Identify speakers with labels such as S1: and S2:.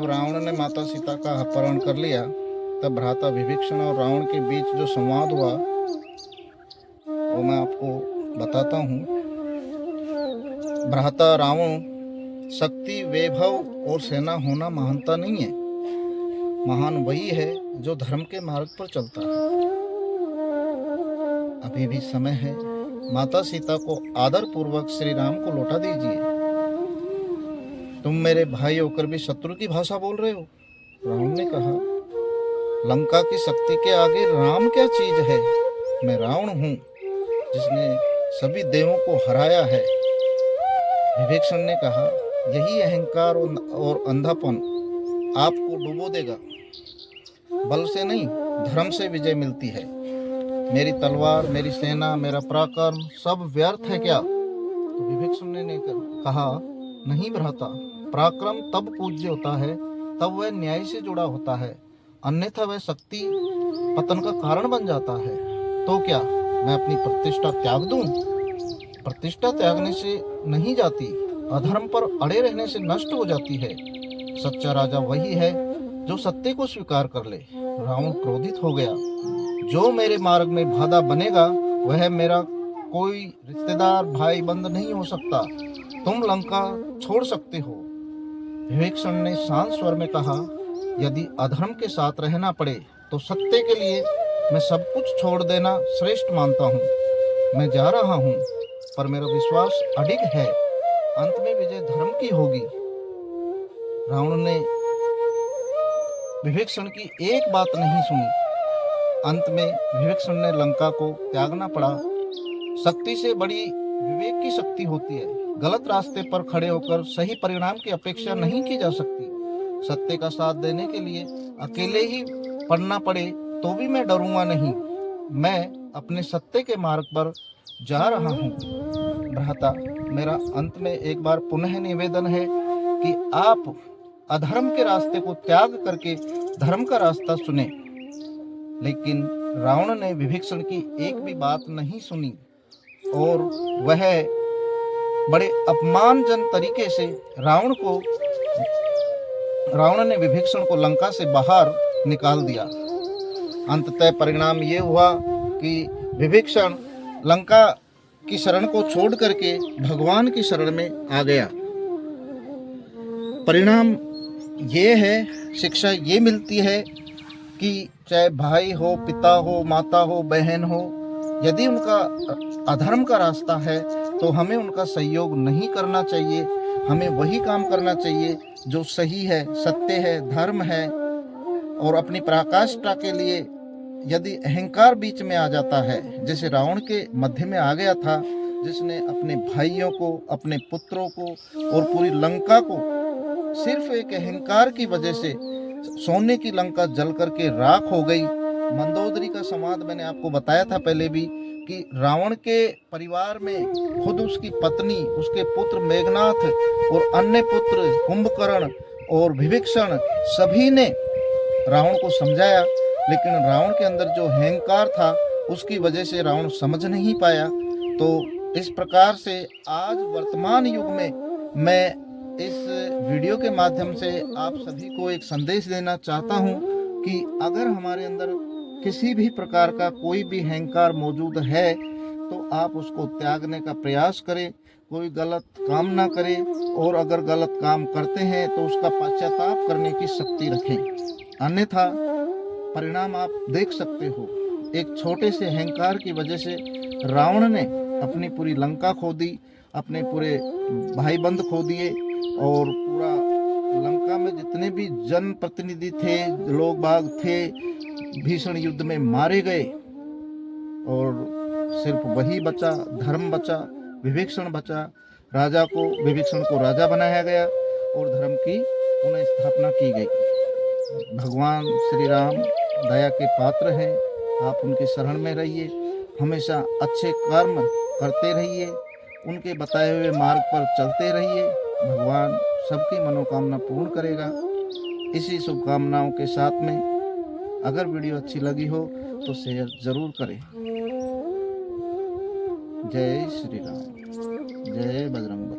S1: रावण ने माता सीता का अपहरण कर लिया, तब भ्राता विभीषण और रावण के बीच जो संवाद हुआ वो मैं आपको बताता हूँ। भ्राता रावण, शक्ति, वैभव और सेना होना महानता नहीं है। महान वही है जो धर्म के मार्ग पर चलता है। अभी भी समय है, माता सीता को आदर पूर्वक श्री राम को लौटा दीजिए। तुम मेरे भाई होकर भी शत्रु की भाषा बोल रहे हो। रावण ने कहा, लंका की शक्ति के आगे राम क्या चीज है। मैं रावण हूँ जिसने सभी देवों को हराया है। विभीषण ने कहा, यही अहंकार और अंधापन आपको डुबो देगा। बल से नहीं, धर्म से विजय मिलती है। मेरी तलवार, मेरी सेना, मेरा पराक्रम सब व्यर्थ है क्या? तो विभीषण ने कहा, नहीं भ्राता, पराक्रम तब पूज्य होता है तब वह न्याय से जुड़ा होता है, अन्यथा वह शक्ति पतन का कारण बन जाता है। तो क्या मैं अपनी प्रतिष्ठा त्याग दूं? प्रतिष्ठा त्यागने से नहीं जाती, अधर्म पर अड़े रहने से नष्ट हो जाती है। सच्चा राजा वही है जो सत्य को स्वीकार कर ले। रावण क्रोधित हो गया। जो मेरे मार्ग में बाधा बनेगा वह मेरा कोई रिश्तेदार, भाई बंद नहीं हो सकता। तुम लंका छोड़ सकते हो। विभीषण ने शांत स्वर में कहा, यदि अधर्म के साथ रहना पड़े तो सत्य के लिए मैं सब कुछ छोड़ देना श्रेष्ठ मानता हूँ। मैं जा रहा हूँ, पर मेरा विश्वास अडिग है, अंत में विजय धर्म की होगी। रावण ने विभीषण की एक बात नहीं सुनी। अंत में विभीषण ने लंका को त्यागना पड़ा। शक्ति से बड़ी विवेक की शक्ति होती है। गलत रास्ते पर खड़े होकर सही परिणाम की अपेक्षा नहीं की जा सकती। सत्य का साथ देने के लिए अकेले ही पड़ना पड़े तो भी मैं डरूंगा नहीं। मैं अपने सत्य के मार्ग पर जा रहा हूँ। भ्राता, मेरा अंत में एक बार पुनः निवेदन है कि आप अधर्म के रास्ते को त्याग करके धर्म का रास्ता चुने। लेकिन रावण ने विभीषण की एक भी बात नहीं सुनी और वह बड़े अपमानजनक तरीके से रावण ने विभीषण को लंका से बाहर निकाल दिया। अंततः परिणाम ये हुआ कि विभीषण लंका की शरण को छोड़ करके भगवान की शरण में आ गया। परिणाम ये है, शिक्षा ये मिलती है कि चाहे भाई हो, पिता हो, माता हो, बहन हो, यदि उनका अधर्म का रास्ता है तो हमें उनका सहयोग नहीं करना चाहिए। हमें वही काम करना चाहिए जो सही है, सत्य है, धर्म है। और अपनी पराकाष्ठा के लिए यदि अहंकार बीच में आ जाता है, जैसे रावण के मध्य में आ गया था, जिसने अपने भाइयों को, अपने पुत्रों को और पूरी लंका को सिर्फ एक अहंकार की वजह से, सोने की लंका जल करके राख हो गई। मंदोदरी का संवाद मैंने आपको बताया था पहले भी कि रावण के परिवार में खुद उसकी पत्नी, उसके पुत्र मेघनाथ और अन्य पुत्र कुंभकर्ण और विभीषण सभी ने रावण को समझाया, लेकिन रावण के अंदर जो अहंकार था उसकी वजह से रावण समझ नहीं पाया। तो इस प्रकार से आज वर्तमान युग में मैं इस वीडियो के माध्यम से आप सभी को एक संदेश देना चाहता हूं कि अगर हमारे अंदर किसी भी प्रकार का कोई भी अहंकार मौजूद है तो आप उसको त्यागने का प्रयास करें। कोई गलत काम ना करें, और अगर गलत काम करते हैं तो उसका पश्चाताप करने की शक्ति रखें, अन्यथा परिणाम आप देख सकते हो। एक छोटे से अहंकार की वजह से रावण ने अपनी पूरी लंका खो दी, अपने पूरे भाई बंद खो दिए, और पूरा लंका में जितने भी जन प्रतिनिधि थे, लोग बाग थे, भीषण युद्ध में मारे गए। और सिर्फ वही बचा, धर्म बचा, विभीषण बचा। विभीषण को राजा बनाया गया और धर्म की पुनः स्थापना की गई। भगवान श्री राम दया के पात्र हैं। आप उनकी शरण में रहिए, हमेशा अच्छे कर्म करते रहिए, उनके बताए हुए मार्ग पर चलते रहिए। भगवान सबकी मनोकामना पूर्ण करेगा। इसी शुभकामनाओं के साथ में अगर वीडियो अच्छी लगी हो तो शेयर जरूर करें। जय श्री राम, जय बजरंग।